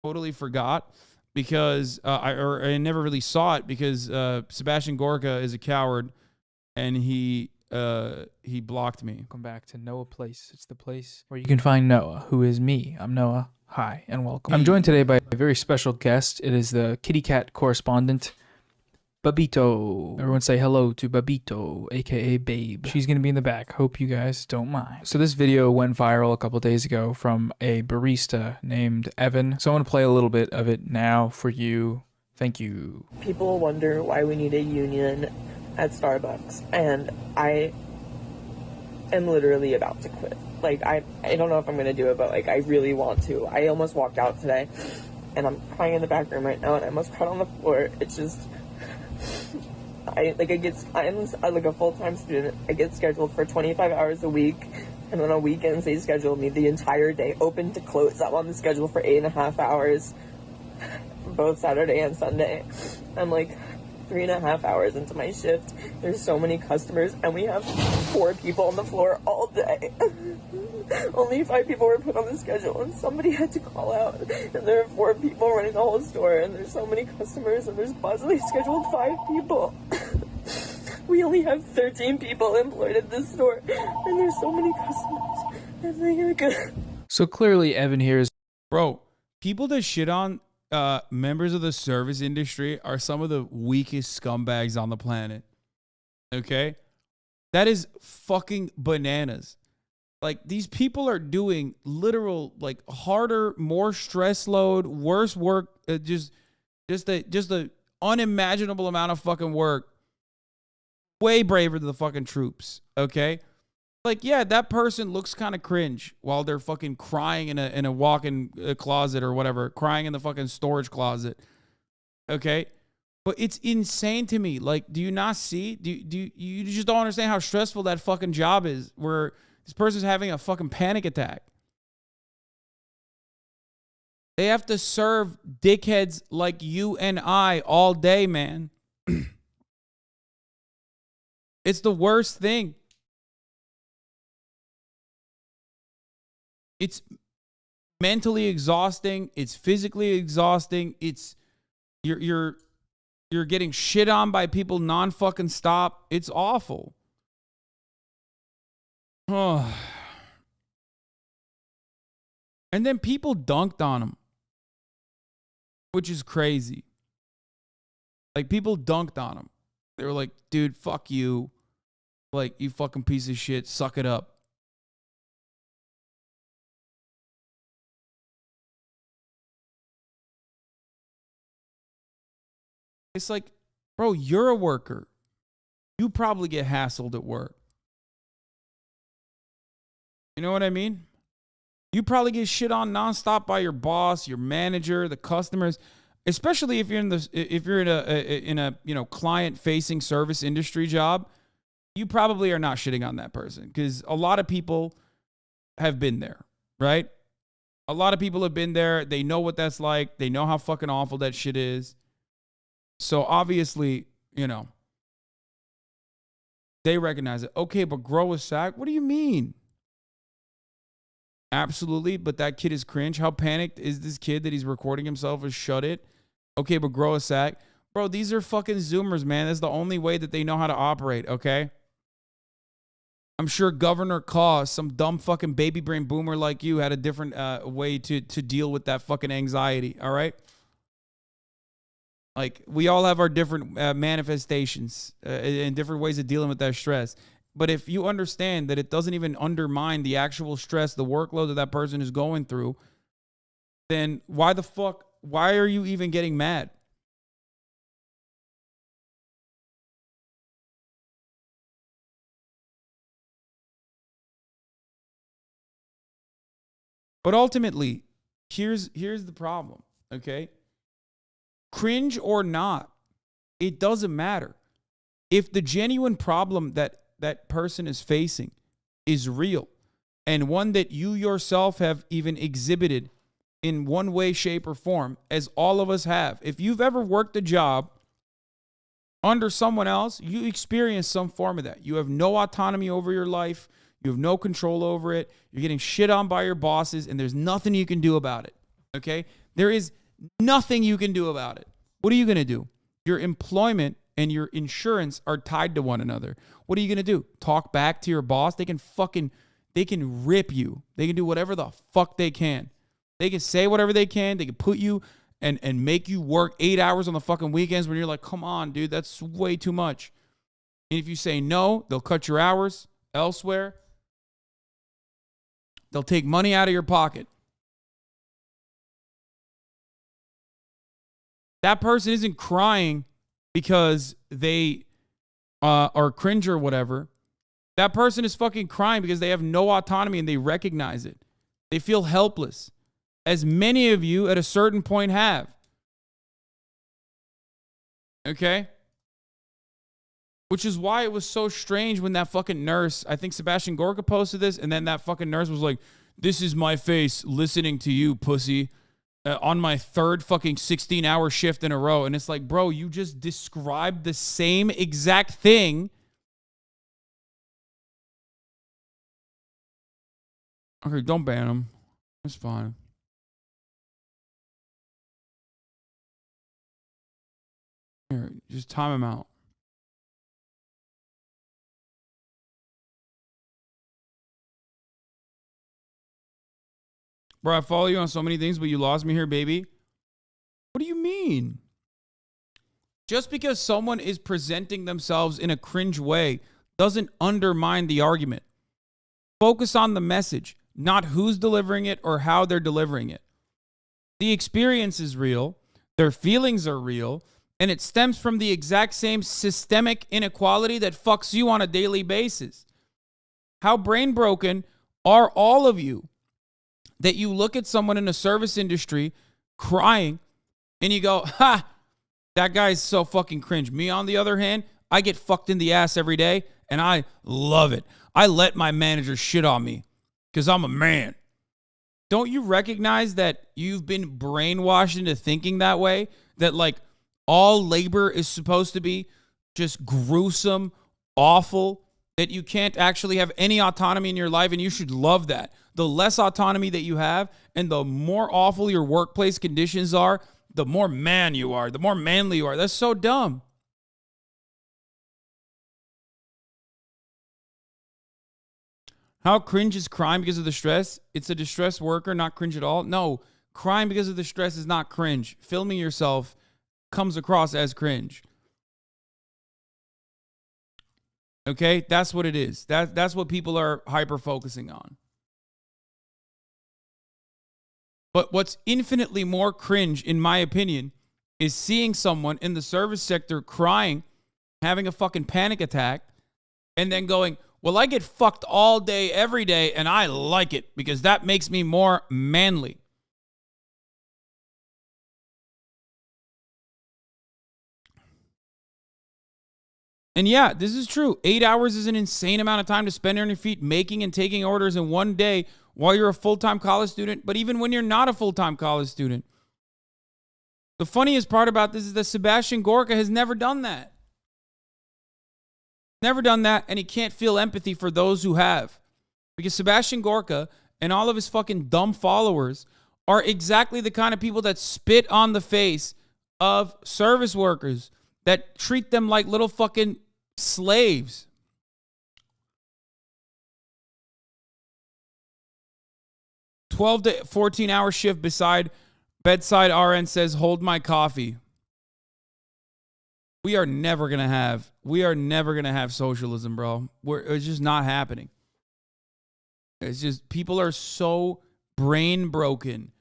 totally forgot because I never really saw it because Sebastian Gorka is a coward and he blocked me. Welcome back to Noah Place. It's the place where you can find Noah, who is me. I'm Noah. Hi and welcome. I'm joined today by a very special guest. It is the kitty cat correspondent, Babito. Everyone say hello to Babito, aka Babe. She's gonna be in the back. Hope you guys don't mind. So this video went viral a couple days ago from a barista named Evan. So I want to play a little bit of it now for you. Thank you. People wonder why we need a union at Starbucks, and I am literally about to quit. Like, I don't know if I'm gonna do it, but like, I really want to. I almost walked out today, and I'm crying in the back room right now, and I almost cried on the floor. It's just, I'm like a full-time student. I get scheduled for 25 hours a week, and then on weekends they schedule me the entire day, open to close. I'm on the schedule for 8.5 hours, both Saturday and Sunday. I'm like 3.5 hours into my shift. There's so many customers, and we have 4 people on the floor all day. Only 5 people were put on the schedule, and somebody had to call out. And there are 4 people running the whole store, and there's so many customers, and there's possibly scheduled 5 people. We only have 13 people employed at this store, and there's so many customers. And they're good. So clearly Evan here is... Bro, people that shit on members of the service industry are some of the weakest scumbags on the planet. Okay? That is fucking bananas. Like, these people are doing literal, like, harder, more stress load, worse work, just a unimaginable amount of fucking work. Way braver than the fucking troops, okay? Like, yeah, that person looks kind of cringe while they're fucking crying in a walk-in closet or whatever, crying in the fucking storage closet, okay? But it's insane to me. Like, do you not see? Do you just don't understand how stressful that fucking job is, where this person's having a fucking panic attack? They have to serve dickheads like you and I all day, man. It's the worst thing. It's mentally exhausting. It's physically exhausting. It's you're getting shit on by people non-fucking stop. It's awful. Oh. And then people dunked on him, which is crazy. Like, people dunked on him. They were like, dude, fuck you. Like, you fucking piece of shit. Suck it up. It's like, bro, you're a worker. You probably get hassled at work. You know what I mean? You probably get shit on nonstop by your boss, your manager, the customers, especially if you're in a you know, client-facing service industry job. You probably are not shitting on that person because a lot of people have been there, right? A lot of people have been there. They know what that's like. They know how fucking awful that shit is. So obviously, you know, they recognize it. Okay, but grow a sack? What do you mean? Absolutely, but that kid is cringe. How panicked is this kid that he's recording himself as shut it? Okay, but grow a sack? Bro, these are fucking Zoomers, man. That's the only way that they know how to operate, okay? I'm sure Governor Kaw, some dumb fucking baby brain boomer like you, had a different way to deal with that fucking anxiety, all right? Like, we all have our different manifestations and different ways of dealing with that stress. But if you understand that it doesn't even undermine the actual stress, the workload that that person is going through, then why are you even getting mad? But ultimately, here's the problem, okay? Cringe or not, it doesn't matter. If the genuine problem that person is facing is real and one that you yourself have even exhibited in one way, shape, or form, as all of us have. If you've ever worked a job under someone else, you experience some form of that. You have no autonomy over your life. You have no control over it. You're getting shit on by your bosses, and there's nothing you can do about it, okay? There is nothing you can do about it. What are you going to do? Your employment and your insurance are tied to one another. What are you going to do? Talk back to your boss? They can rip you. They can do whatever the fuck they can. They can say whatever they can. They can put you and make you work 8 hours on the fucking weekends when you're like, come on, dude, that's way too much. And if you say no, they'll cut your hours elsewhere. They'll take money out of your pocket. That person isn't crying because they are cringe or whatever. That person is fucking crying because they have no autonomy and they recognize it. They feel helpless, as many of you at a certain point have. Okay? Which is why it was so strange when that fucking nurse, I think Sebastian Gorka posted this, and then that fucking nurse was like, this is my face listening to you, pussy, on my third fucking 16-hour shift in a row. And it's like, bro, you just described the same exact thing. Okay, don't ban him. It's fine. Here, just time him out. Bro, I follow you on so many things, but you lost me here, baby. What do you mean? Just because someone is presenting themselves in a cringe way doesn't undermine the argument. Focus on the message, not who's delivering it or how they're delivering it. The experience is real, their feelings are real, and it stems from the exact same systemic inequality that fucks you on a daily basis. How brain broken are all of you that you look at someone in the service industry crying and you go, ha, that guy's so fucking cringe. Me, on the other hand, I get fucked in the ass every day and I love it. I let my manager shit on me because I'm a man. Don't you recognize that you've been brainwashed into thinking that way? That like all labor is supposed to be just gruesome, awful, that you can't actually have any autonomy in your life, and you should love that. The less autonomy that you have and the more awful your workplace conditions are, the more man you are, the more manly you are. That's so dumb. How cringe is crime because of the stress? It's a distressed worker, not cringe at all. No, crime because of the stress is not cringe. Filming yourself comes across as cringe. Okay, that's what it is. That's what people are hyper-focusing on. But what's infinitely more cringe, in my opinion, is seeing someone in the service sector crying, having a fucking panic attack, and then going, well, I get fucked all day, every day, and I like it because that makes me more manly. And yeah, this is true. 8 hours is an insane amount of time to spend on your feet making and taking orders in one day while you're a full-time college student, but even when you're not a full-time college student. The funniest part about this is that Sebastian Gorka has never done that. Never done that, and he can't feel empathy for those who have. Because Sebastian Gorka and all of his fucking dumb followers are exactly the kind of people that spit on the face of service workers, that treat them like little fucking slaves. $12 to 14-hour shift beside bedside RN says, hold my coffee. We are never going to have socialism, bro. It's just not happening. It's just, people are so brain broken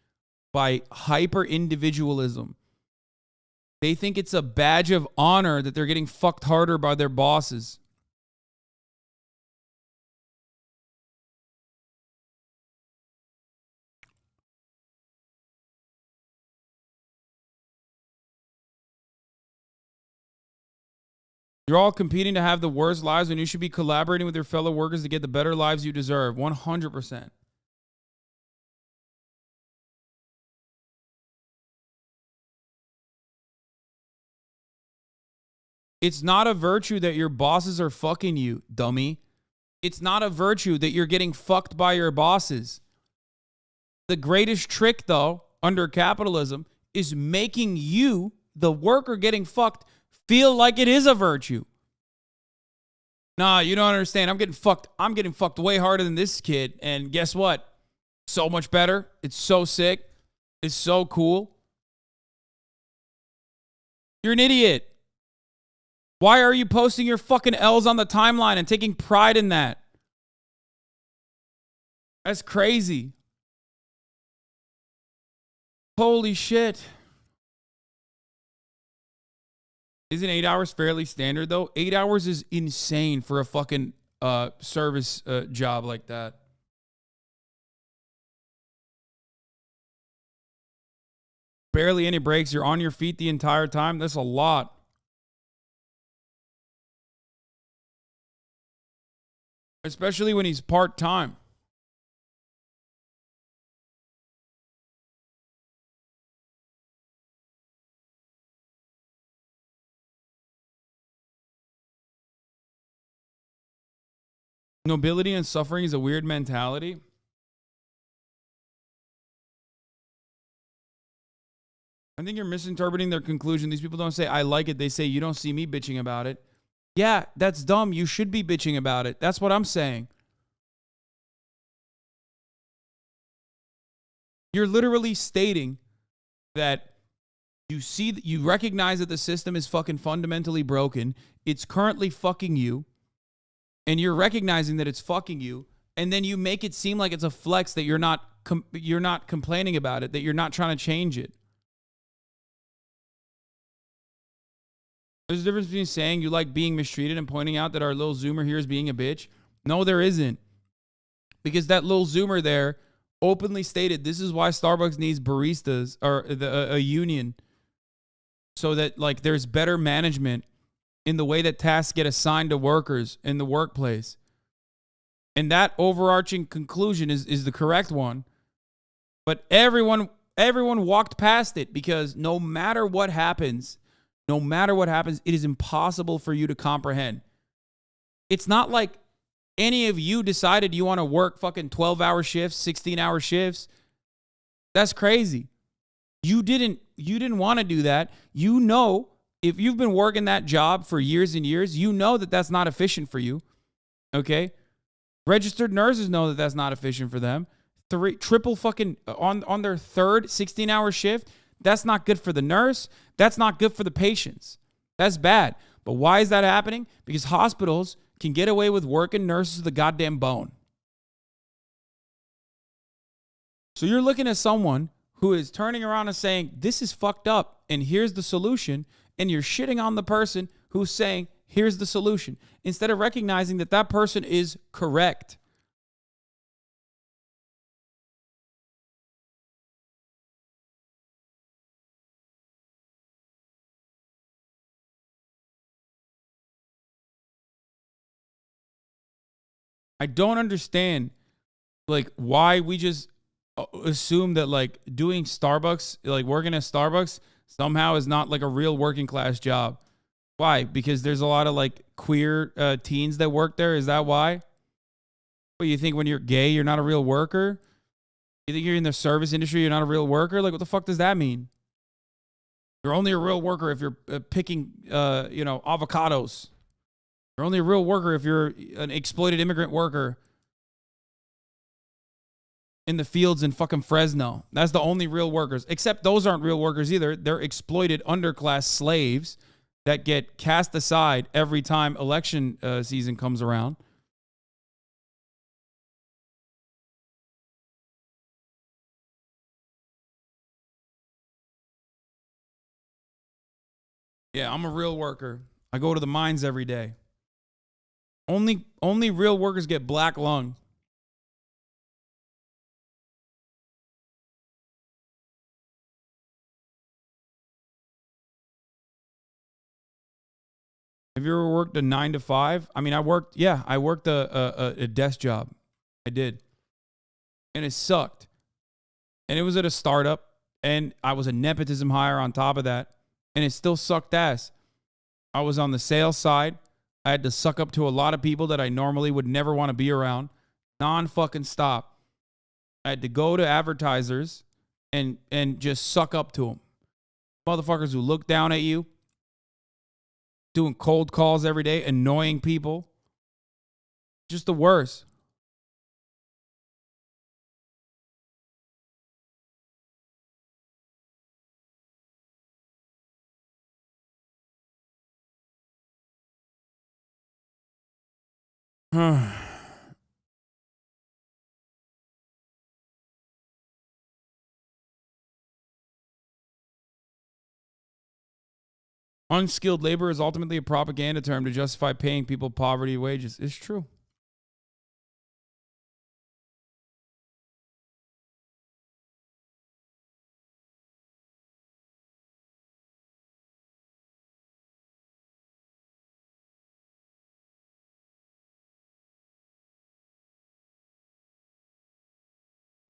by hyper individualism. They think it's a badge of honor that they're getting fucked harder by their bosses. You're all competing to have the worst lives when you should be collaborating with your fellow workers to get the better lives you deserve. 100%. It's not a virtue that your bosses are fucking you, dummy. It's not a virtue that you're getting fucked by your bosses. The greatest trick, though, under capitalism is making you, the worker getting fucked, feel like it is a virtue. Nah, you don't understand. I'm getting fucked way harder than this kid. And guess what? So much better. It's so sick. It's so cool. You're an idiot. Why are you posting your fucking L's on the timeline and taking pride in that? That's crazy. Holy shit. Isn't 8 hours fairly standard, though? 8 hours is insane for a fucking service job like that. Barely any breaks. You're on your feet the entire time. That's a lot. Especially when he's part-time. Nobility and suffering is a weird mentality. I think you're misinterpreting their conclusion. These people don't say, I like it. They say, you don't see me bitching about it. Yeah, that's dumb. You should be bitching about it. That's what I'm saying. You're literally stating that you recognize that the system is fucking fundamentally broken. It's currently fucking you. And you're recognizing that it's fucking you, and then you make it seem like it's a flex that you're not complaining about it, that you're not trying to change it. There's a difference between saying you like being mistreated and pointing out that our little Zoomer here is being a bitch. No, there isn't. Because that little Zoomer there openly stated this is why Starbucks needs baristas or a union, so that like there's better management in the way that tasks get assigned to workers in the workplace. And that overarching conclusion is the correct one. But everyone walked past it because no matter what happens, it is impossible for you to comprehend. It's not like any of you decided you want to work fucking 12-hour shifts, 16-hour shifts. That's crazy. You didn't want to do that. You know, if you've been working that job for years and years, you know that that's not efficient for you, okay? Registered nurses know that that's not efficient for them. Triple fucking on their third 16-hour shift, that's not good for the nurse. That's not good for the patients. That's bad. But why is that happening? Because hospitals can get away with working nurses to the goddamn bone. So you're looking at someone who is turning around and saying, this is fucked up, and here's the solution. And you're shitting on the person who's saying, here's the solution, instead of recognizing that that person is correct. I don't understand, like, why we just assume that, like, doing Starbucks, like, working at Starbucks somehow is not like a real working class job. Why? Because there's a lot of like queer teens that work there. Is that why? What, you think when you're gay, you're not a real worker? You think you're in the service industry, you're not a real worker? Like, what the fuck does that mean? You're only a real worker if you're picking, avocados. You're only a real worker if you're an exploited immigrant worker in the fields in fucking Fresno. That's the only real workers. Except those aren't real workers either. They're exploited underclass slaves that get cast aside every time election season comes around. Yeah, I'm a real worker. I go to the mines every day. Only real workers get black lung. Have you ever worked a 9 to 5? I mean, I worked a desk job. I did. And it sucked. And it was at a startup. And I was a nepotism hire on top of that. And it still sucked ass. I was on the sales side. I had to suck up to a lot of people that I normally would never want to be around. Non-fucking stop. I had to go to advertisers and just suck up to them. Motherfuckers who look down at you, doing cold calls every day, annoying people. Just the worst. Unskilled labor is ultimately a propaganda term to justify paying people poverty wages. It's true.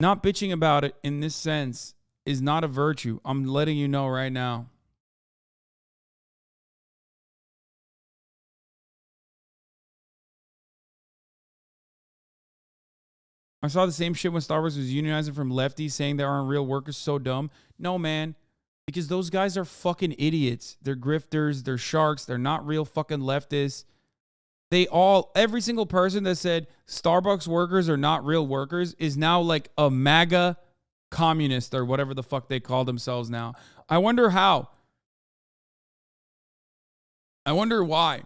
Not bitching about it in this sense is not a virtue. I'm letting you know right now. I saw the same shit when Starbucks was unionizing from lefties saying there aren't real workers. So dumb. No, man. Because those guys are fucking idiots. They're grifters. They're sharks. They're not real fucking leftists. Every single person that said Starbucks workers are not real workers is now like a MAGA communist or whatever the fuck they call themselves now. I wonder how. I wonder why.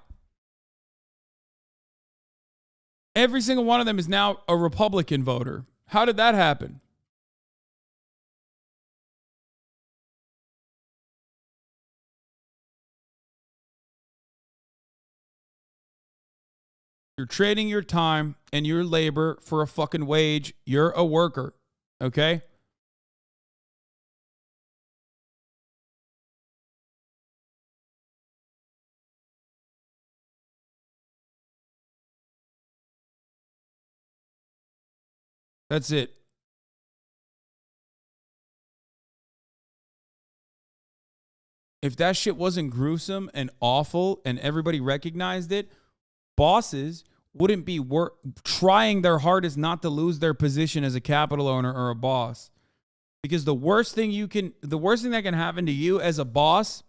Every single one of them is now a Republican voter. How did that happen? You're trading your time and your labor for a fucking wage. You're a worker, okay? That's it. If that shit wasn't gruesome and awful and everybody recognized it, bosses wouldn't be trying their hardest not to lose their position as a capital owner or a boss. Because the worst thing that can happen to you as a boss,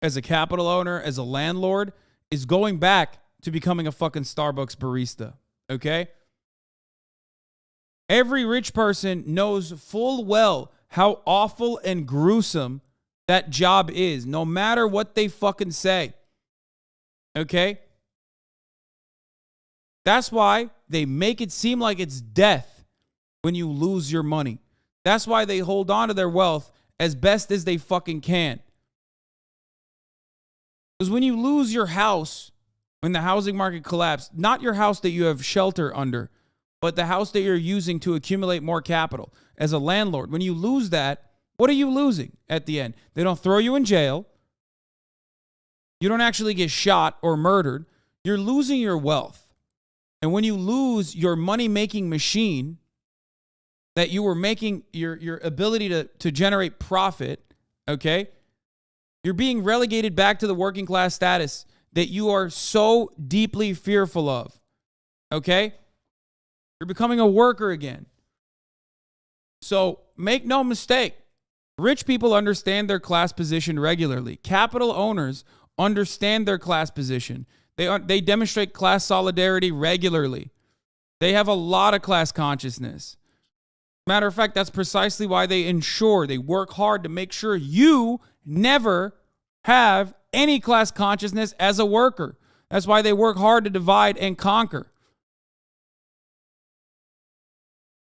as a capital owner, as a landlord, is going back to becoming a fucking Starbucks barista. Okay? Every rich person knows full well how awful and gruesome that job is, no matter what they fucking say. Okay? That's why they make it seem like it's death when you lose your money. That's why they hold on to their wealth as best as they fucking can. Because when you lose your house, when the housing market collapsed, not your house that you have shelter under, but the house that you're using to accumulate more capital as a landlord, when you lose that, what are you losing at the end? They don't throw you in jail. You don't actually get shot or murdered. You're losing your wealth. And when you lose your money-making machine that you were making, your ability to generate profit, okay, you're being relegated back to the working class status that you are so deeply fearful of, okay? You're becoming a worker again. So make no mistake, rich people understand their class position regularly. Capital owners understand their class position. They demonstrate class solidarity regularly. They have a lot of class consciousness. Matter of fact, that's precisely why they work hard to make sure you never have any class consciousness as a worker. That's why they work hard to divide and conquer.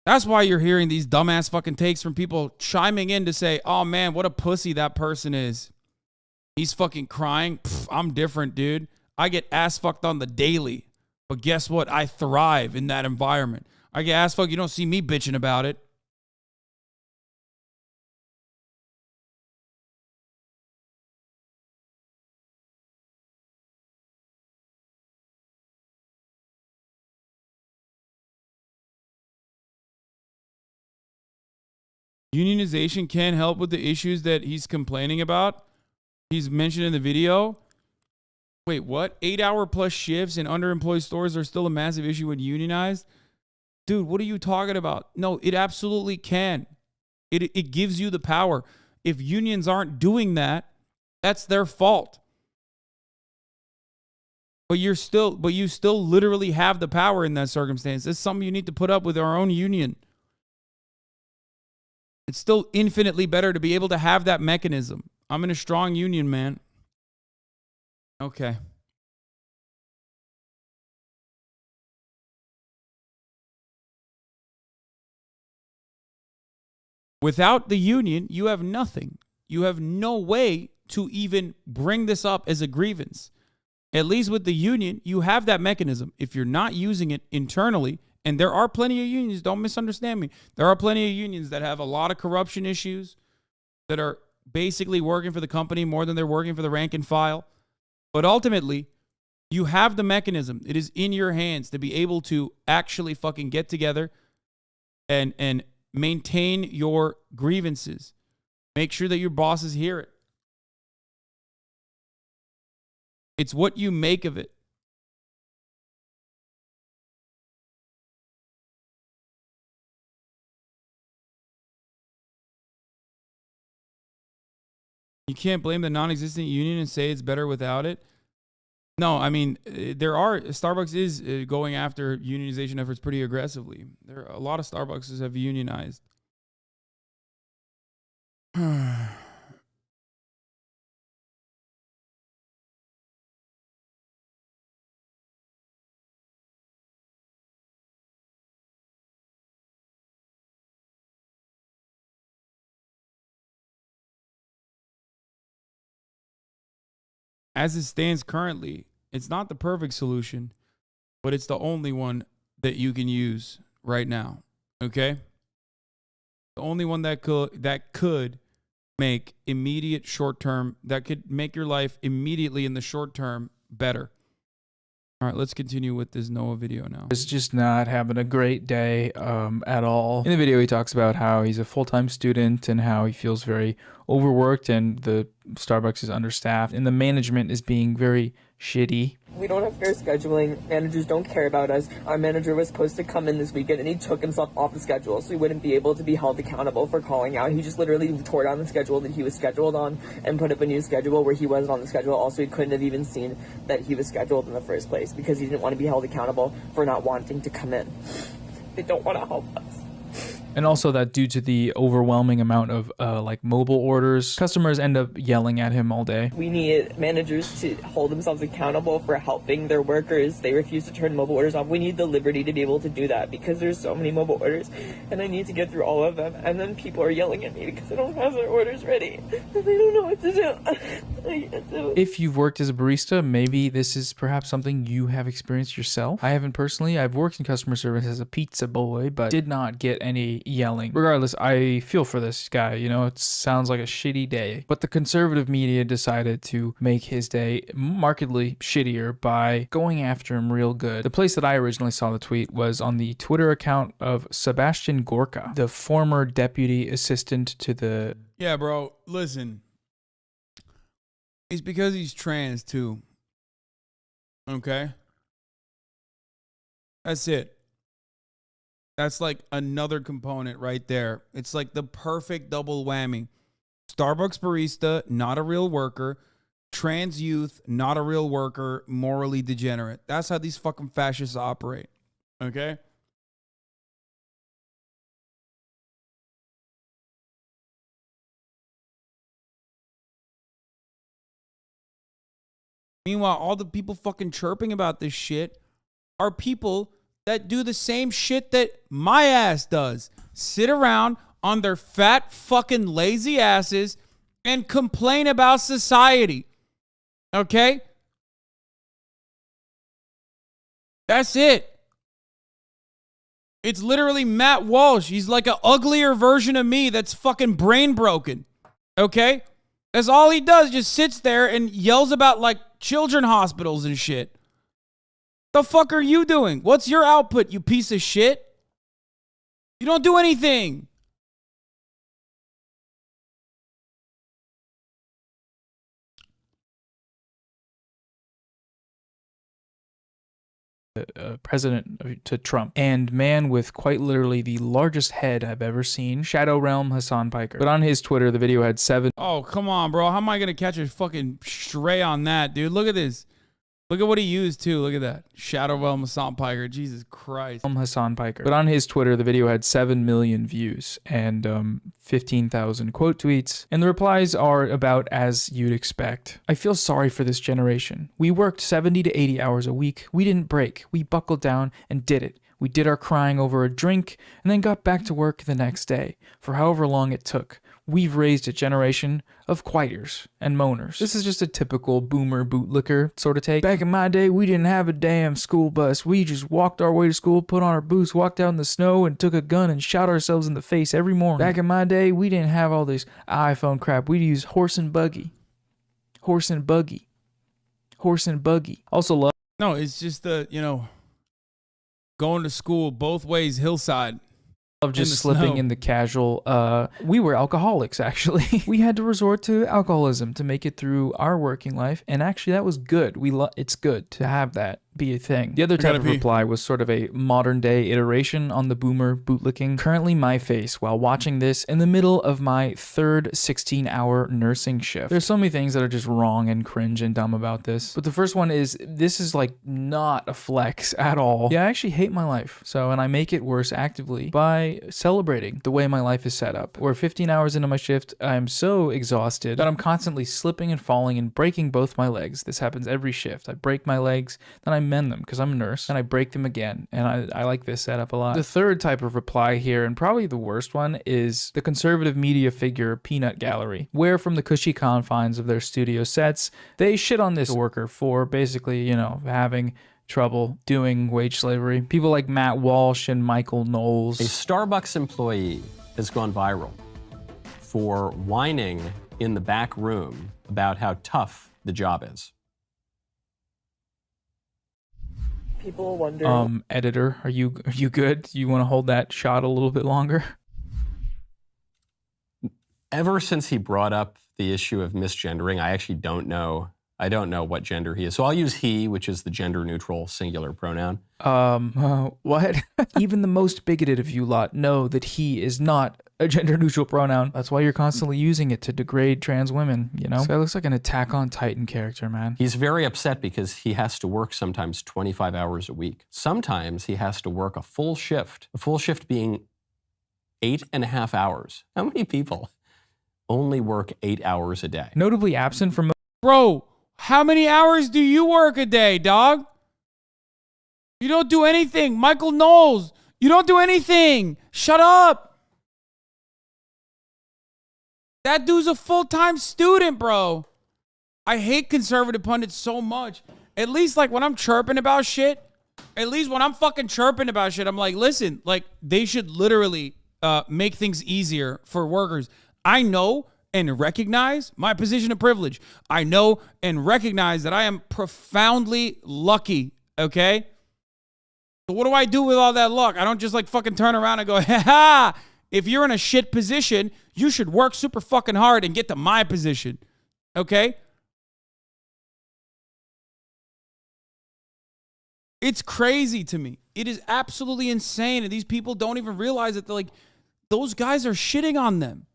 That's why you're hearing these dumbass fucking takes from people chiming in to say, oh man, what a pussy that person is. He's fucking crying. I'm different, dude. I get ass fucked on the daily. But guess what? I thrive in that environment. I get ass fucked. You don't see me bitching about it. Unionization can help with the issues that he's complaining about. He's mentioned in the video. Wait, what? 8-hour plus shifts in underemployed stores are still a massive issue when unionized? Dude, what are you talking about? No, it absolutely can. It gives you the power. If unions aren't doing that, that's their fault. But you still literally have the power in that circumstance. It's something you need to put up with our own union. It's still infinitely better to be able to have that mechanism. I'm in a strong union, man. Okay. Without the union, you have nothing. You have no way to even bring this up as a grievance. At least with the union, you have that mechanism. If you're not using it internally, and there are plenty of unions, don't misunderstand me. There are plenty of unions that have a lot of corruption issues, that are basically working for the company more than they're working for the rank and file. But ultimately, you have the mechanism. It is in your hands to be able to actually fucking get together and maintain your grievances. Make sure that your bosses hear it. It's what you make of it. You can't blame the non-existent union and say it's better without it. No, I mean, Starbucks is going after unionization efforts pretty aggressively. There are a lot of Starbucks have unionized. As it stands currently, it's not the perfect solution, but it's the only one that you can use right now. Okay? The only one that could make immediate short term, that could make your life immediately in the short term better. All right, let's continue with this Noah video now. Is just not having a great day at all. In the video, he talks about how he's a full-time student and how he feels very overworked and the Starbucks is understaffed and the management is being very shitty. We don't have fair scheduling. Managers don't care about us. Our manager was supposed to come in this weekend and he took himself off the schedule so he wouldn't be able to be held accountable for calling out. He just literally tore down the schedule that he was scheduled on and put up a new schedule where he wasn't on the schedule. Also, he couldn't have even seen that he was scheduled in the first place because he didn't want to be held accountable for not wanting to come in. They don't want to help us. And also that due to the overwhelming amount of like mobile orders, customers end up yelling at him all day. We need managers to hold themselves accountable for helping their workers. They refuse to turn mobile orders off. We need the liberty to be able to do that because there's so many mobile orders and I need to get through all of them. And then people are yelling at me because I don't have their orders ready and they don't know what to do. If you've worked as a barista, maybe this is perhaps something you have experienced yourself. I haven't personally. I've worked in customer service as a pizza boy, but did not get any yelling. Regardless, I feel for this guy, you know, it sounds like a shitty day. But the conservative media decided to make his day markedly shittier by going after him real good. The place that I originally saw the tweet was on the Twitter account of Sebastian Gorka, the former deputy assistant to the... Yeah, bro, listen. It's because he's trans too. Okay? That's it. That's like another component right there. It's like the perfect double whammy. Starbucks barista, not a real worker. Trans youth, not a real worker, morally degenerate. That's how these fucking fascists operate. Okay? Meanwhile, all the people fucking chirping about this shit are people that do the same shit that my ass does. Sit around on their fat fucking lazy asses and complain about society. Okay? That's it. It's literally Matt Walsh. He's like an uglier version of me that's fucking brain broken. Okay? That's all he does. Just sits there and yells about like children hospitals and shit. The fuck are you doing? What's your output, you piece of shit? You don't do anything. president to Trump, and man with quite literally the largest head I've ever seen, Shadow Realm Hassan Piker. But on his Twitter, the video had 7. Oh, come on, bro. How am I going to catch a fucking stray on that, dude? Look at this. Look at what he used, too. Look at that. Shadow Realm Hassan Piker. Jesus Christ. Hassan Piker. But on his Twitter, the video had 7 million views and 15,000 quote tweets. And the replies are about as you'd expect. I feel sorry for this generation. We worked 70 to 80 hours a week. We didn't break. We buckled down and did it. We did our crying over a drink and then got back to work the next day for however long it took. We've raised a generation of quieters and moaners. This is just a typical boomer bootlicker sort of take. Back in my day, we didn't have a damn school bus. We just walked our way to school, put on our boots, walked out in the snow, and took a gun and shot ourselves in the face every morning. Back in my day, we didn't have all this iPhone crap. We'd use horse and buggy. Horse and buggy. Horse and buggy. Also love... No, it's just going to school both ways, hillside. Of just slipping in the casual. We were alcoholics, actually. We had to resort to alcoholism to make it through our working life, and actually that was good. It's good to have that be a thing. The other type of reply was sort of a modern day iteration on the boomer bootlicking. Currently my face while watching this in the middle of my third 16-hour nursing shift. There's so many things that are just wrong and cringe and dumb about this. But the first one is, this is like not a flex at all. Yeah, I actually hate my life. And I make it worse actively by celebrating the way my life is set up. Where 15 hours into my shift, I'm so exhausted that I'm constantly slipping and falling and breaking both my legs. This happens every shift. I break my legs, then I mend them because I'm a nurse, and I break them again, and I like this setup a lot. The third type of reply here, and probably the worst one, is the conservative media figure Peanut Gallery, where from the cushy confines of their studio sets, they shit on this worker for basically, having trouble doing wage slavery. People like Matt Walsh and Michael Knowles. A Starbucks employee has gone viral for whining in the back room about how tough the job is. People wonder. Editor, are you good? Do you want to hold that shot a little bit longer? Ever since he brought up the issue of misgendering, I actually don't know. I don't know what gender he is. So I'll use he, which is the gender neutral singular pronoun. What? Even the most bigoted of you lot know that he is not a gender neutral pronoun. That's why you're constantly using it to degrade trans women, This guy looks like an Attack on Titan character, man. He's very upset because he has to work sometimes 25 hours a week. Sometimes he has to work a full shift being 8.5 hours. How many people only work 8 hours a day? Notably absent from... Bro, how many hours do you work a day, dog? You don't do anything. Michael Knowles, you don't do anything. Shut up. That dude's a full-time student, bro. I hate conservative pundits so much. At least, when I'm chirping about shit, I'm like, listen, they should literally make things easier for workers. I know and recognize my position of privilege. I know and recognize that I am profoundly lucky, okay? So what do I do with all that luck? I don't just fucking turn around and go, ha. If you're in a shit position, you should work super fucking hard and get to my position, okay? It's crazy to me. It is absolutely insane, and these people don't even realize that those guys are shitting on them.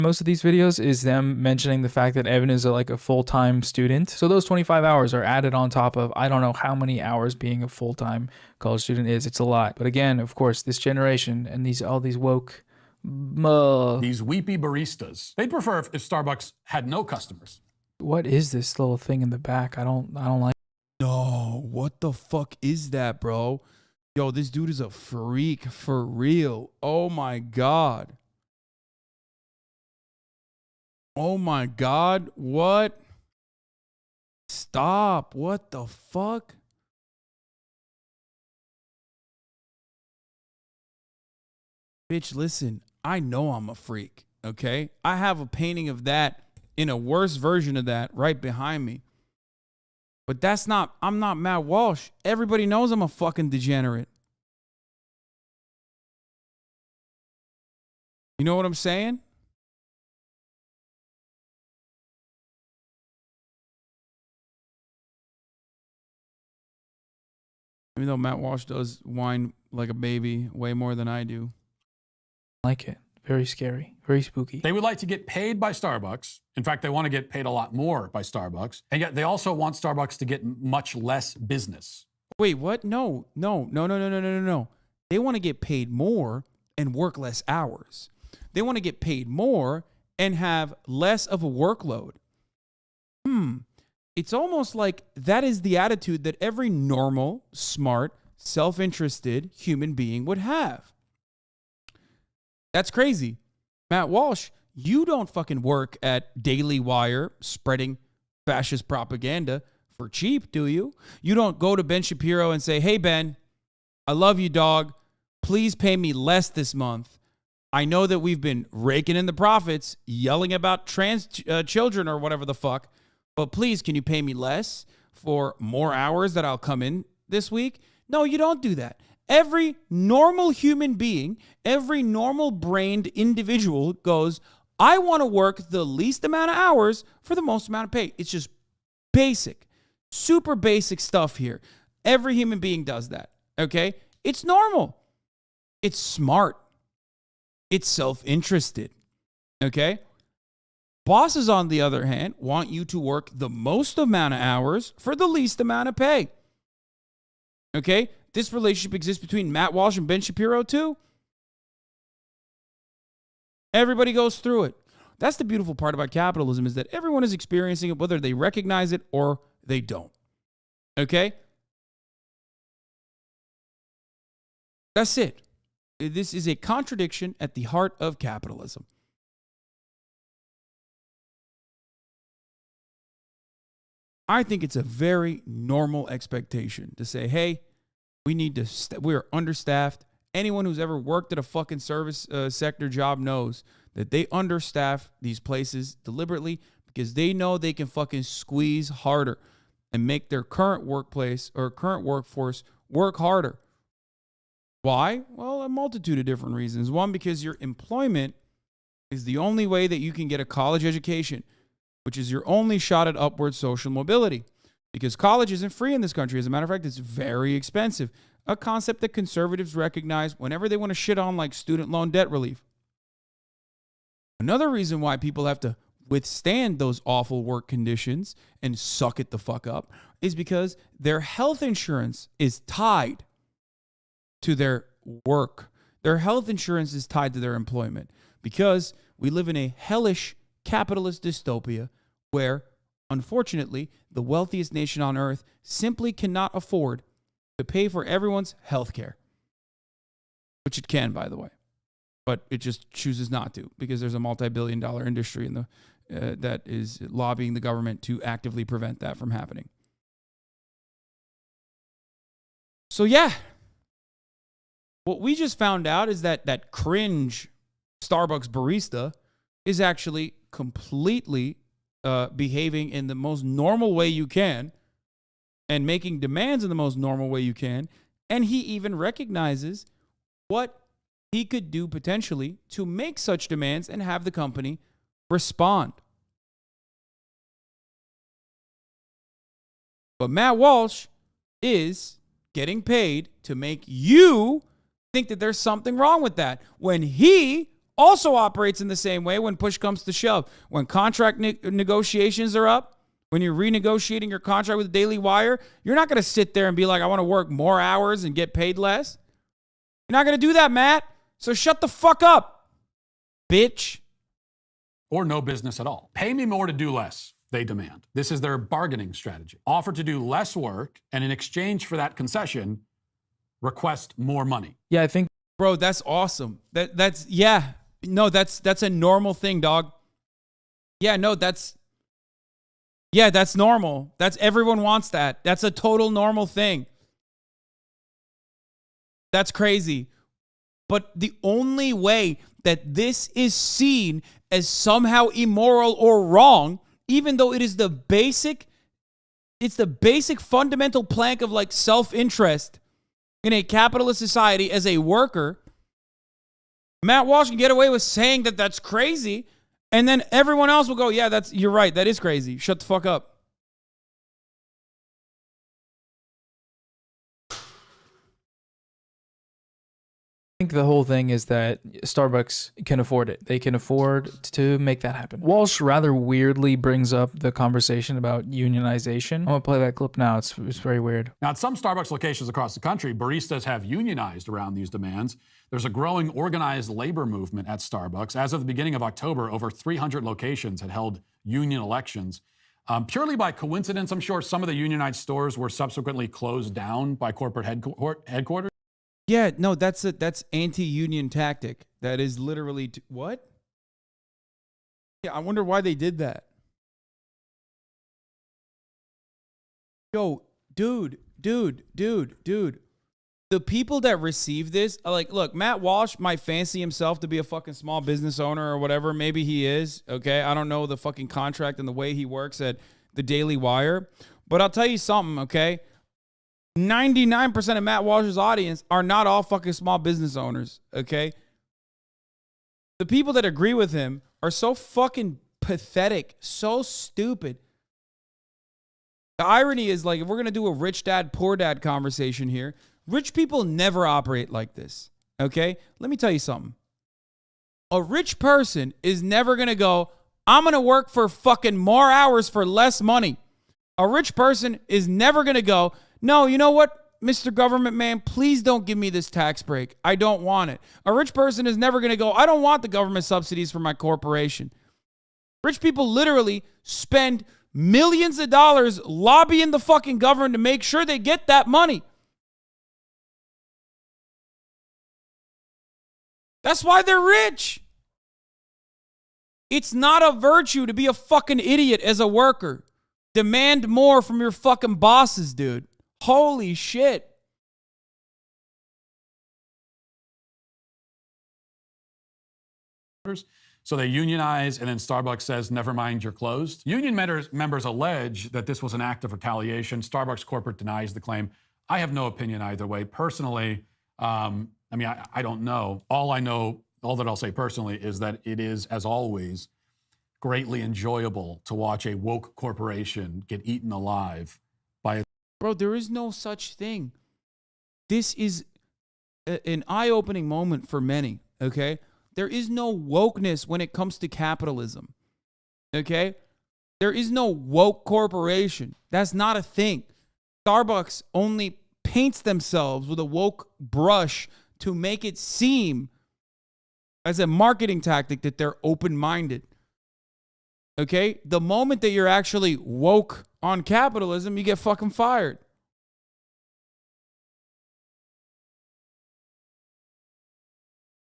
Most of these videos is them mentioning the fact that Evan is a full-time student. So those 25 hours are added on top of, I don't know how many hours being a full-time college student is. It's a lot. But again, of course, this generation and all these woke... These weepy baristas. They'd prefer if Starbucks had no customers. What is this little thing in the back? I don't like... No, what the fuck is that, bro? Yo, this dude is a freak for real. Oh my God. Oh my God, what? Stop, what the fuck? Bitch, listen, I know I'm a freak, okay? I have a painting of that in a worse version of that right behind me. But I'm not Matt Walsh. Everybody knows I'm a fucking degenerate. You know what I'm saying? Even though Matt Walsh does whine like a baby way more than I do. Like it. Very scary. Very spooky. They would like to get paid by Starbucks. In fact, they want to get paid a lot more by Starbucks. And yet they also want Starbucks to get much less business. Wait, what? No. They want to get paid more and work less hours. They want to get paid more and have less of a workload. It's almost like that is the attitude that every normal, smart, self-interested human being would have. That's crazy. Matt Walsh, you don't fucking work at Daily Wire spreading fascist propaganda for cheap, do you? You don't go to Ben Shapiro and say, hey, Ben, I love you, dog. Please pay me less this month. I know that we've been raking in the profits, yelling about trans children or whatever the fuck, but please, can you pay me less for more hours that I'll come in this week? No, you don't do that. Every normal human being, every normal-brained individual goes, I want to work the least amount of hours for the most amount of pay. It's just basic, super basic stuff here. Every human being does that, okay? It's normal. It's smart. It's self-interested, okay? Bosses, on the other hand, want you to work the most amount of hours for the least amount of pay. Okay? This relationship exists between Matt Walsh and Ben Shapiro too. Everybody goes through it. That's the beautiful part about capitalism, is that everyone is experiencing it, whether they recognize it or they don't. Okay? That's it. This is a contradiction at the heart of capitalism. I think it's a very normal expectation to say, hey, we need to, we're understaffed. Anyone who's ever worked at a fucking service sector job knows that they understaff these places deliberately because they know they can fucking squeeze harder and make their current workplace or current workforce work harder. Why? Well, a multitude of different reasons. One, because your employment is the only way that you can get a college education, which is your only shot at upward social mobility. Because college isn't free in this country. As a matter of fact, it's very expensive. A concept that conservatives recognize whenever they want to shit on, like student loan debt relief. Another reason why people have to withstand those awful work conditions and suck it the fuck up is because their health insurance is tied to their work. Their health insurance is tied to their employment because we live in a hellish capitalist dystopia where, unfortunately, the wealthiest nation on earth simply cannot afford to pay for everyone's health care, which it can, by the way, but it just chooses not to because there's a multi-billion-dollar industry in the that is lobbying the government to actively prevent that from happening. So yeah, what we just found out is that that cringe Starbucks barista is actually completely behaving in the most normal way you can and making demands in the most normal way you can. And he even recognizes what he could do potentially to make such demands and have the company respond. But Matt Walsh is getting paid to make you think that there's something wrong with that when he also operates in the same way when push comes to shove. When contract negotiations are up, when you're renegotiating your contract with the Daily Wire, you're not going to sit there and be like, I want to work more hours and get paid less. You're not going to do that, Matt. So shut the fuck up, bitch. Or no business at all. Pay me more to do less, they demand. This is their bargaining strategy. Offer to do less work, and in exchange for that concession, request more money. Yeah, I think. Bro, that's awesome. That's a normal thing, dog. That's normal. That's everyone wants that. That's a total normal thing. That's crazy. But the only way that this is seen as somehow immoral or wrong, even though it is the basic fundamental plank of like self-interest in a capitalist society as a worker, Matt Walsh can get away with saying that that's crazy, and then everyone else will go, yeah, you're right. That is crazy. Shut the fuck up. I think the whole thing is that Starbucks can afford it. They can afford to make that happen. Walsh rather weirdly brings up the conversation about unionization. I'm gonna play that clip now. It's very weird. Now, at some Starbucks locations across the country, baristas have unionized around these demands. There's a growing organized labor movement at Starbucks. As of the beginning of October, over 300 locations had held union elections. Purely by coincidence, I'm sure some of the unionized stores were subsequently closed down by corporate headquarters. Yeah, no, that's anti-union tactic. That is literally what? Yeah, I wonder why they did that. Yo, dude. The people that receive this are like, look, Matt Walsh might fancy himself to be a fucking small business owner or whatever. Maybe he is, okay? I don't know the fucking contract and the way he works at the Daily Wire. But I'll tell you something, okay? 99% of Matt Walsh's audience are not all fucking small business owners, okay? The people that agree with him are so fucking pathetic, so stupid. The irony is, like, if we're going to do a rich dad, poor dad conversation here, rich people never operate like this, okay? Let me tell you something. A rich person is never going to go, I'm going to work for fucking more hours for less money. A rich person is never going to go, no, you know what, Mr. Government Man, please don't give me this tax break. I don't want it. A rich person is never going to go, I don't want the government subsidies for my corporation. Rich people literally spend millions of dollars lobbying the fucking government to make sure they get that money. That's why they're rich. It's not a virtue to be a fucking idiot as a worker. Demand more from your fucking bosses, dude. Holy shit. So they unionize, and then Starbucks says, never mind, you're closed. Union members allege that this was an act of retaliation. Starbucks corporate denies the claim. I have no opinion either way. Personally, I don't know. All that I'll say personally is that it is, as always, greatly enjoyable to watch a woke corporation get eaten alive by a... Bro, there is no such thing. This is an eye-opening moment for many, okay? There is no wokeness when it comes to capitalism, okay? There is no woke corporation. That's not a thing. Starbucks only paints themselves with a woke brush to make it seem as a marketing tactic that they're open-minded. Okay? The moment that you're actually woke on capitalism, you get fucking fired.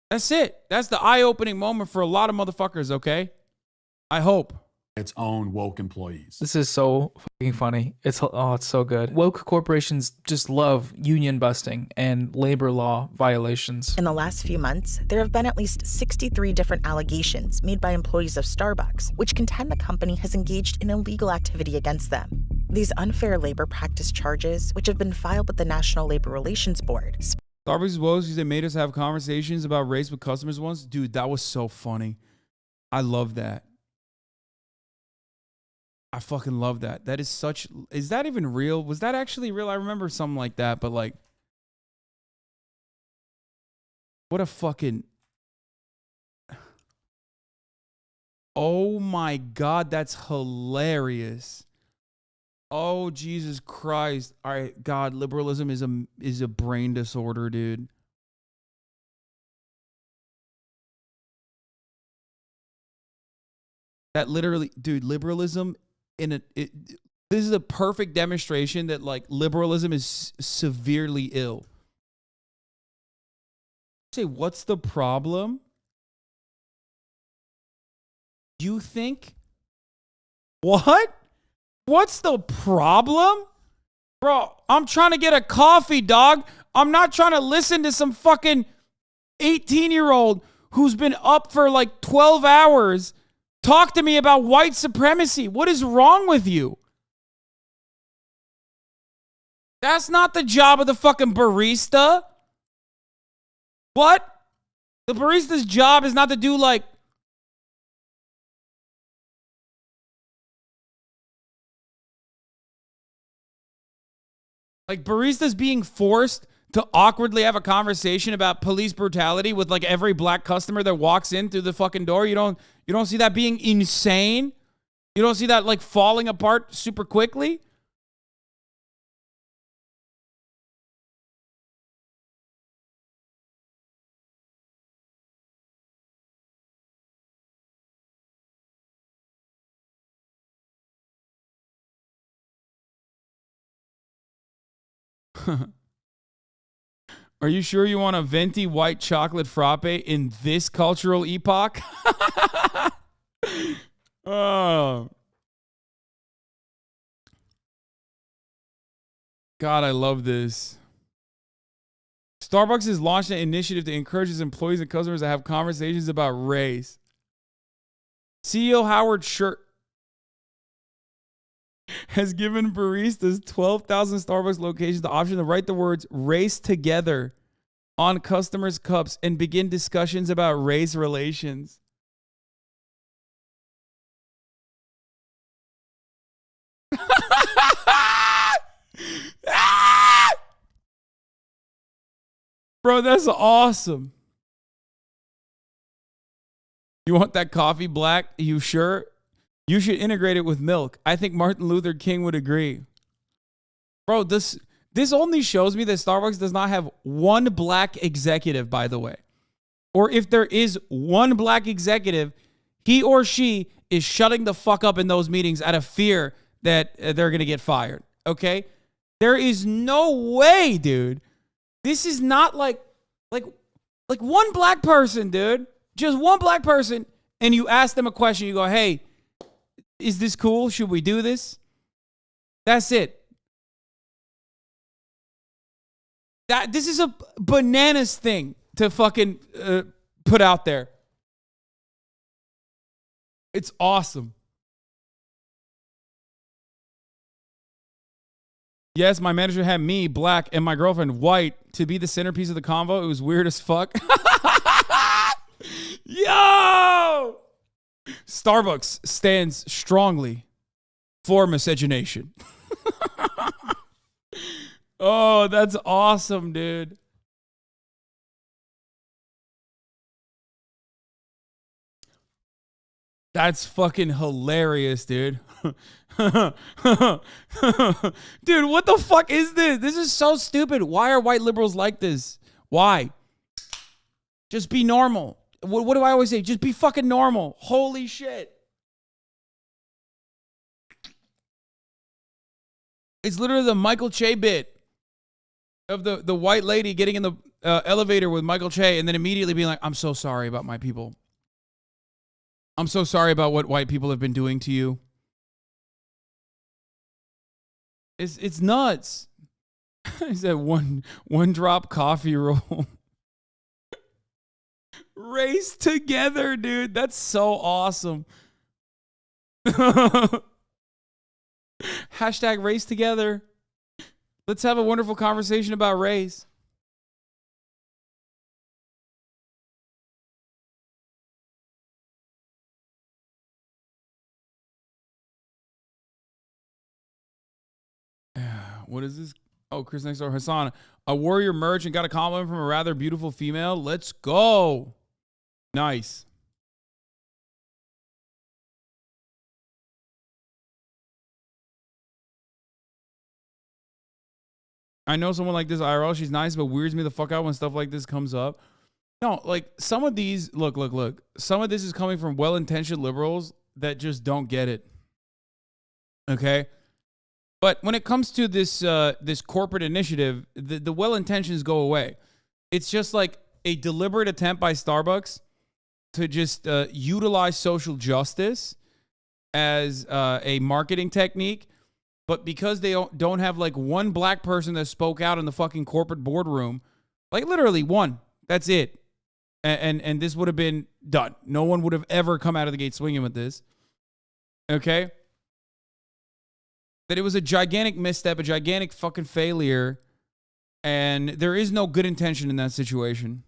That's it. That's the eye-opening moment for a lot of motherfuckers, okay? I hope. Its own woke employees. This is so fucking funny. It's so good. Woke corporations just love union busting and labor law violations. In the last few months, there have been at least 63 different allegations made by employees of Starbucks, which contend the company has engaged in illegal activity against them. These unfair labor practice charges, which have been filed with the National Labor Relations Board. Starbucks woes because they made us have conversations about race with customers once. Dude, that was so funny. I love that. I fucking love that. That is such... Is that even real? Was that actually real? I remember something like that, but like... What a fucking... Oh my God, that's hilarious. Oh, Jesus Christ. All right, God, liberalism is a brain disorder, dude. That literally... Dude, liberalism... this is a perfect demonstration that like liberalism is severely ill. Say, what's the problem? You think? What? What's the problem? Bro, I'm trying to get a coffee, dog. I'm not trying to listen to some fucking 18-year-old who's been up for like 12 hours talk to me about white supremacy. What is wrong with you? That's not the job of the fucking barista. What? The barista's job is not to do like baristas being forced to awkwardly have a conversation about police brutality with like every black customer that walks in through the fucking door. You don't see that being insane? You don't see that like falling apart super quickly? Are you sure you want a venti white chocolate frappe in this cultural epoch? Oh. God, I love this. Starbucks has launched an initiative to encourage its employees and customers to have conversations about race. CEO Howard Schur has given baristas 12,000 Starbucks locations the option to write the words race together on customers' cups and begin discussions about race relations. Bro, that's awesome. You want that coffee black? You sure? You should integrate it with milk. I think Martin Luther King would agree. Bro, this only shows me that Starbucks does not have one black executive, by the way. Or if there is one black executive, he or she is shutting the fuck up in those meetings out of fear that they're going to get fired. Okay? There is no way, dude. This is not like one black person, dude. Just one black person. And you ask them a question. You go, hey, is this cool? Should we do this? That's it. This is a bananas thing to fucking put out there. It's awesome. Yes, my manager had me, black, and my girlfriend, white, to be the centerpiece of the convo. It was weird as fuck. Yo! Starbucks stands strongly for miscegenation. Oh, that's awesome, dude. That's fucking hilarious, dude. Dude, what the fuck is this? This is so stupid. Why are white liberals like this? Why? Just be normal. What do I always say? Just be fucking normal. Holy shit. It's literally the Michael Che bit of the white lady getting in the elevator with Michael Che and then immediately being like, I'm so sorry about my people. I'm so sorry about what white people have been doing to you. It's nuts. He said one drop coffee roll. Race together, dude. That's so awesome. Hashtag race together. Let's have a wonderful conversation about race. What is this? Oh, Chris next door. Hassan, a warrior merchant got a compliment from a rather beautiful female. Let's go. Nice. I know someone like this IRL. She's nice, but weirds me the fuck out when stuff like this comes up. No, like some of these, look. Some of this is coming from well-intentioned liberals that just don't get it. Okay? But when it comes to this this corporate initiative, the well-intentions go away. It's just like a deliberate attempt by Starbucks to just utilize social justice as a marketing technique. But because they don't have like one black person that spoke out in the fucking corporate boardroom, like literally one, that's it. And this would have been done. No one would have ever come out of the gate swinging with this. Okay? That it was a gigantic misstep, a gigantic fucking failure, and there is no good intention in that situation.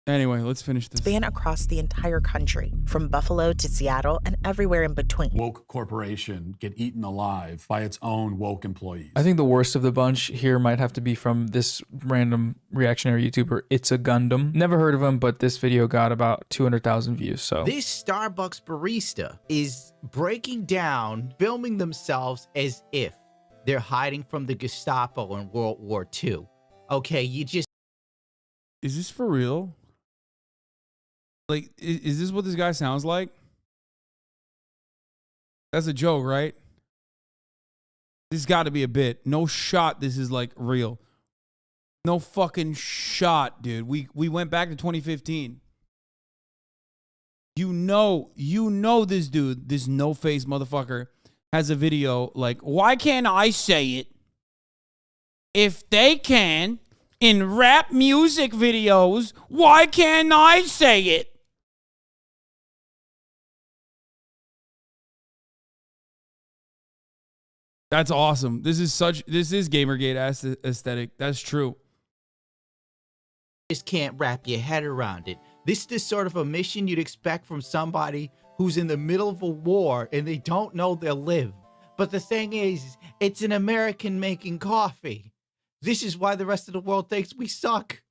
Anyway, let's finish this. Span across the entire country, from Buffalo to Seattle and everywhere in between. Woke corporation get eaten alive by its own woke employees. I think the worst of the bunch here might have to be from this random reactionary YouTuber, It's a Gundam. Never heard of him, but this video got about 200,000 views, so. This Starbucks barista is breaking down, filming themselves as if they're hiding from the Gestapo in World War II. Okay, you just... Is this for real? Like, is this what this guy sounds like? That's a joke, right? This got to be a bit. No shot this is, like, real. No fucking shot, dude. We went back to 2015. You know this dude, this no-face motherfucker, has a video like, why can't I say it? If they can, in rap music videos, why can't I say it? That's awesome. This is Gamergate aesthetic. That's true. just can't wrap your head around it. This is the sort of a mission you'd expect from somebody who's in the middle of a war and they don't know they'll live. But the thing is, it's an American making coffee. This is why the rest of the world thinks we suck.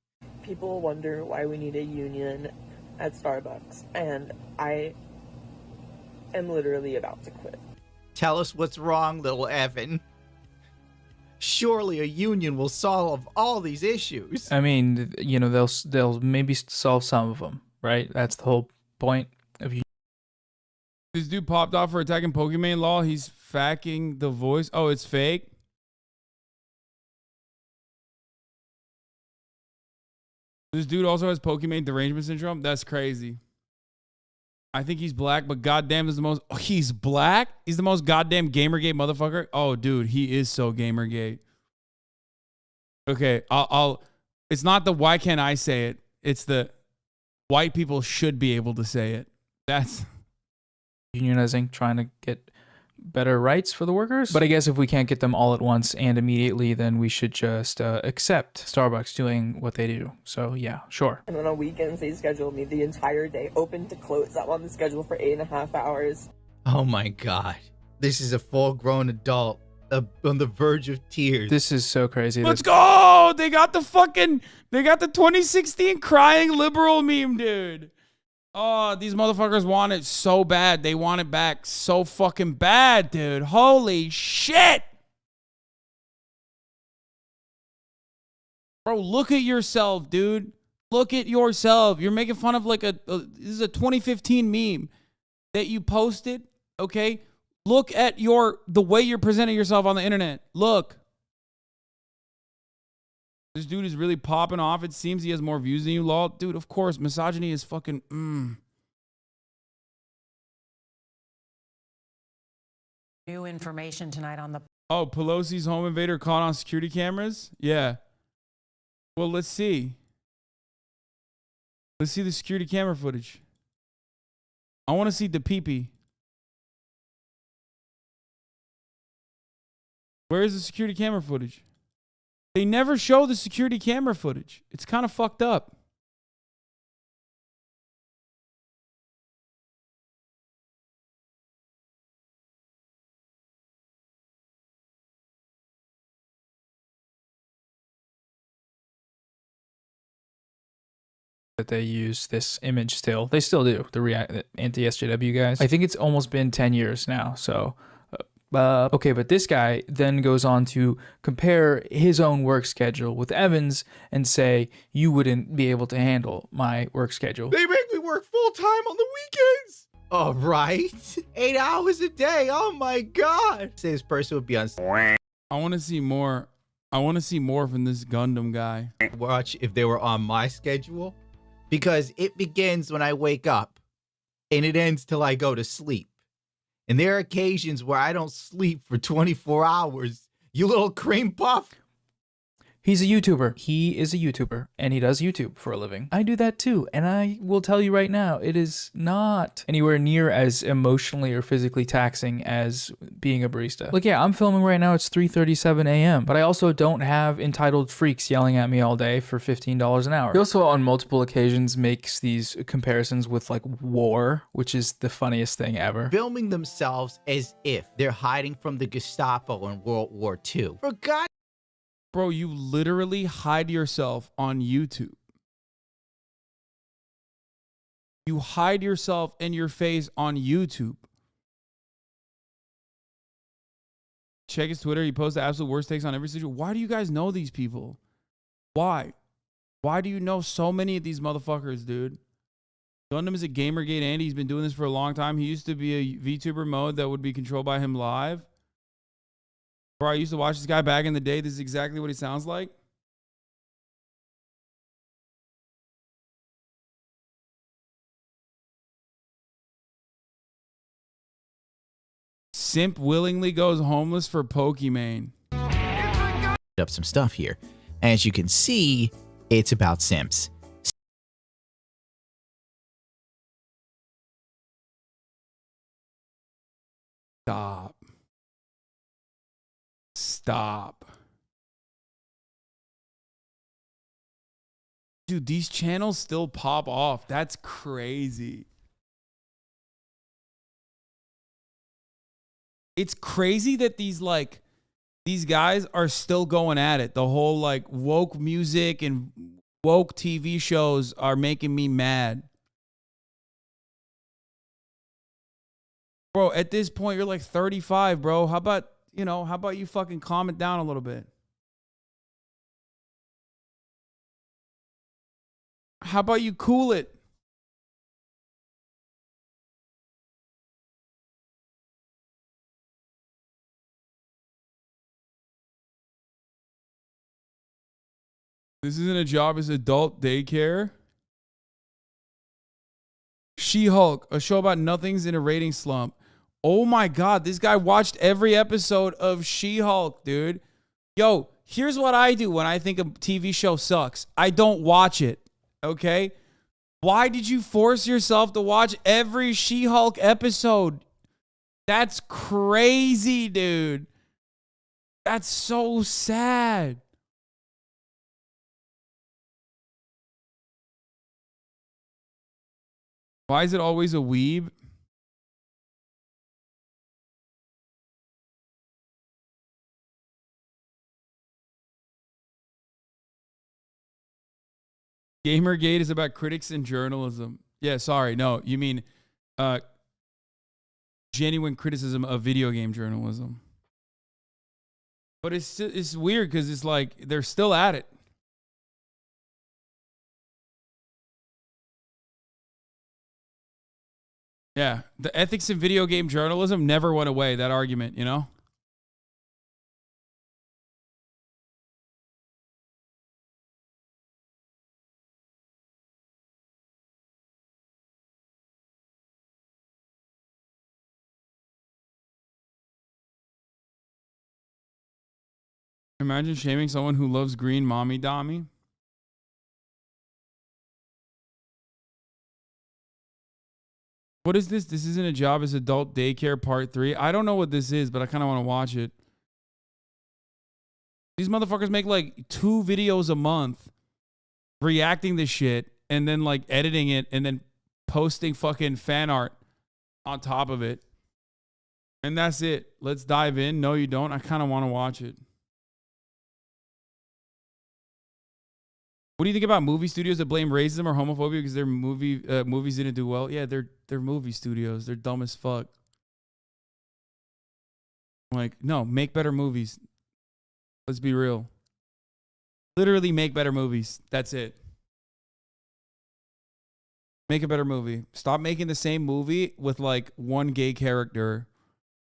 People wonder why we need a union at Starbucks, and I am literally about to quit. Tell us what's wrong, little Evan. Surely a union will solve all these issues. I mean, you know, they'll maybe solve some of them, right? That's the whole point of you. This dude popped off for attacking Pokemon Law. He's facking the voice. Oh, it's fake. This dude also has Pokemon derangement syndrome. That's crazy. I think he's black, but goddamn is the most. Oh, he's black? He's the most goddamn Gamergate motherfucker. Oh, dude, he is so Gamergate. Okay, I'll. It's not the why can't I say it. It's the white people should be able to say it. That's Unionizing, trying to get better rights for the workers. But I guess if we can't get them all at once and immediately, then we should just accept Starbucks doing what they do. So yeah, sure. And then on weekends, they schedule me the entire day, open to close. I'm on the schedule for 8.5 hours. Oh my God. This is a full-grown adult on the verge of tears. This is so crazy. Let's go! They got the 2016 crying liberal meme, dude. Oh, these motherfuckers want it so bad. They want it back so fucking bad, dude. Holy shit. Bro, look at yourself, dude. Look at yourself. You're making fun of like this is a 2015 meme that you posted, okay? Look at the way you're presenting yourself on the internet. Look. This dude is really popping off. It seems he has more views than you, lol. Dude, of course, misogyny is fucking New information tonight on the... Oh, Pelosi's home invader caught on security cameras? Yeah. Well, let's see. Let's see the security camera footage. I want to see the pee-pee. Where is the security camera footage? They never show the security camera footage. It's kind of fucked up. That they use this image still. They still do. The anti-SJW guys. I think it's almost been 10 years now. So, okay, but this guy then goes on to compare his own work schedule with Evan's and say, you wouldn't be able to handle my work schedule. They make me work full-time on the weekends. All right. 8 hours a day. Oh my God. Say this person would be on... I want to see more. I want to see more from this Gundam guy. Watch if they were on my schedule. Because it begins when I wake up and it ends till I go to sleep. And there are occasions where I don't sleep for 24 hours. You little cream puff. He's a YouTuber. He is a YouTuber, and he does YouTube for a living. I do that too, and I will tell you right now, it is not anywhere near as emotionally or physically taxing as being a barista. Like, yeah, I'm filming right now. It's 3:37 a.m., but I also don't have entitled freaks yelling at me all day for $15 an hour. He also, on multiple occasions, makes these comparisons with like war, which is the funniest thing ever. Filming themselves as if they're hiding from the Gestapo in World War II. For God. Bro, you literally hide yourself on YouTube. You hide yourself and your face on YouTube. Check his Twitter. He posts the absolute worst takes on every situation. Why do you guys know these people? Why? Why do you know so many of these motherfuckers, dude? Gundam is a Gamergate Andy. He's been doing this for a long time. He used to be a VTuber mode that would be controlled by him live. Bro, I used to watch this guy back in the day. This is exactly what he sounds like. Simp willingly goes homeless for Pokimane. Up some stuff here. As you can see, it's about simps. Stop. Stop. Dude, these channels still pop off. That's crazy. It's crazy that these guys are still going at it. The whole like woke music and woke TV shows are making me mad. Bro, at this point, you're like 35, bro. How about you fucking calm it down a little bit? How about you cool it? This isn't a job, it's adult daycare. She-Hulk, a show about nothing's in a rating slump. Oh my God, this guy watched every episode of She-Hulk, dude. Yo, here's what I do when I think a TV show sucks. I don't watch it, okay? Why did you force yourself to watch every She-Hulk episode? That's crazy, dude. That's so sad. Why is it always a weeb? Gamergate is about critics and journalism. Yeah, sorry. No, you mean genuine criticism of video game journalism. But it's weird because it's like they're still at it. Yeah, the ethics in video game journalism never went away, that argument, you know? Imagine shaming someone who loves green mommy dommy. What is this? This isn't a job, it's adult daycare part 3. I don't know what this is, but I kind of want to watch it. These motherfuckers make like 2 videos a month reacting to shit and then like editing it and then posting fucking fan art on top of it. And that's it. Let's dive in. No, you don't. I kind of want to watch it. What do you think about movie studios that blame racism or homophobia because their movies didn't do well? Yeah, they're movie studios. They're dumb as fuck. Like, no, make better movies. Let's be real. Literally make better movies. That's it. Make a better movie. Stop making the same movie with like one gay character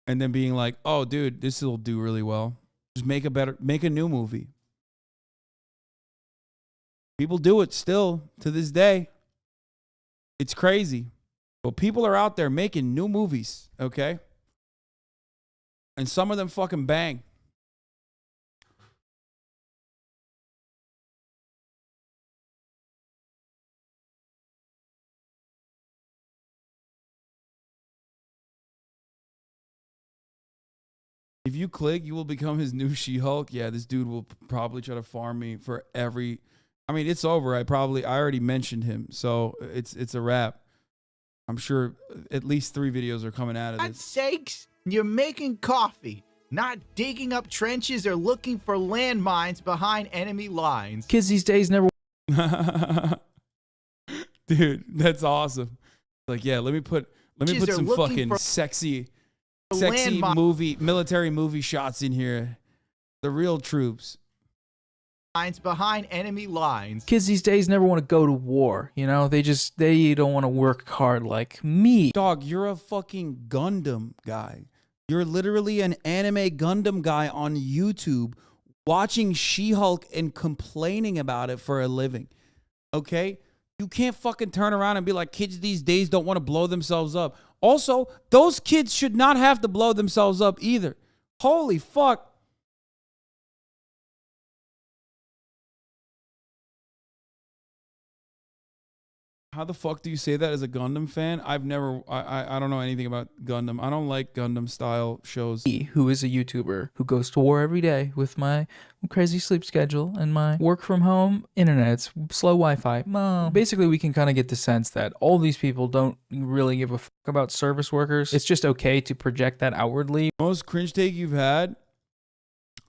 and then being like, oh, dude, this will do really well. Just make a new movie. People do it still to this day. It's crazy. But people are out there making new movies, okay? And some of them fucking bang. If you click, you will become his new She-Hulk. Yeah, this dude will probably try to farm me for every. I mean, it's over. I already mentioned him, so it's a wrap. I'm sure at least 3 videos are coming out of For this. God's sakes, you're making coffee, not digging up trenches or looking for landmines behind enemy lines. Kids these days never. Dude, that's awesome. Like, yeah, let me put They're some looking fucking for sexy landmine- military movie shots in here. The real troops. Lines behind enemy lines. Kids these days never want to go to war. You know, they don't want to work hard like me. Dog, you're a fucking Gundam guy. You're literally an anime Gundam guy on YouTube watching She-Hulk and complaining about it for a living. Okay? You can't fucking turn around and be like, kids these days don't want to blow themselves up. Also, those kids should not have to blow themselves up either. Holy fuck. How the fuck do you say that as a Gundam fan? I don't know anything about Gundam. I don't like Gundam style shows. Who is a YouTuber who goes to war every day with my crazy sleep schedule and my work from home internet, slow Wi-Fi. Basically, we can kind of get the sense that all these people don't really give a fuck about service workers. It's just okay to project that outwardly. Most cringe take you've had?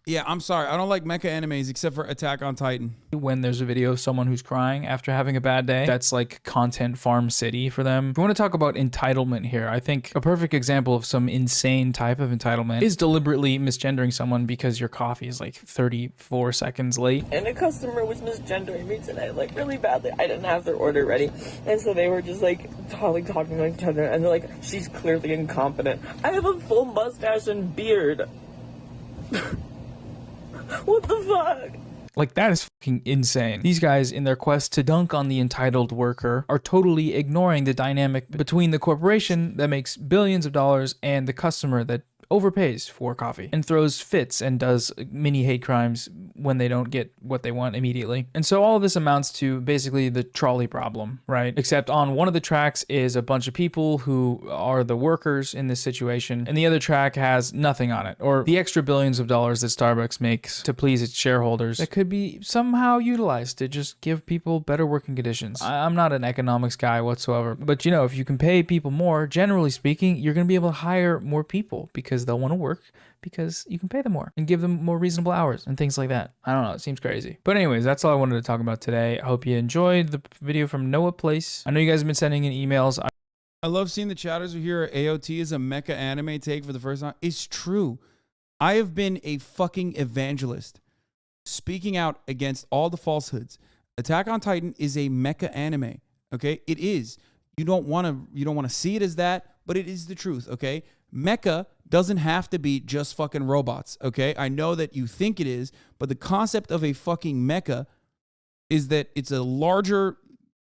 Yeah, I'm sorry. I don't like mecha animes except for Attack on Titan. When there's a video of someone who's crying after having a bad day, that's like content farm city for them. If we want to talk about entitlement here, I think a perfect example of some insane type of entitlement is deliberately misgendering someone because your coffee is like 34 seconds late. And a customer was misgendering me today, like really badly. I didn't have their order ready. And so they were just like talking to each other. And they're like, she's clearly incompetent. I have a full mustache and beard. What the fuck? Like, that is fucking insane. These guys, in their quest to dunk on the entitled worker, are totally ignoring the dynamic between the corporation that makes billions of dollars and the customer that overpays for coffee and throws fits and does mini hate crimes when they don't get what they want immediately. And so all of this amounts to basically the trolley problem, right? Except on one of the tracks is a bunch of people who are the workers in this situation, and the other track has nothing on it, or the extra billions of dollars that Starbucks makes to please its shareholders that could be somehow utilized to just give people better working conditions. I'm not an economics guy whatsoever, but you know, if you can pay people more, generally speaking, you're going to be able to hire more people because they'll want to work because you can pay them more and give them more reasonable hours and things like that. I don't know. It seems crazy. But anyways, that's all I wanted to talk about today. I hope you enjoyed the video from Noah Place. I know you guys have been sending in emails. I love seeing the chatters who hear AOT is a mecha anime take for the first time. It's true. I have been a fucking evangelist speaking out against all the falsehoods. Attack on Titan is a mecha anime. Okay? It is. You don't want to see it as that, but it is the truth, okay? Mecha doesn't have to be just fucking robots, okay? I know that you think it is, but the concept of a fucking mecha is that it's a larger,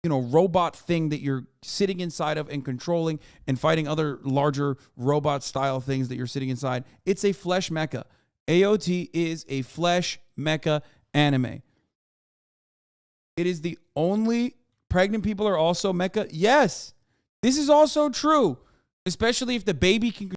robot thing that you're sitting inside of and controlling and fighting other larger robot style things that you're sitting inside. It's a flesh mecha. AOT is a flesh mecha anime. It is the only pregnant people are also mecha. Yes, this is also true, especially if the baby can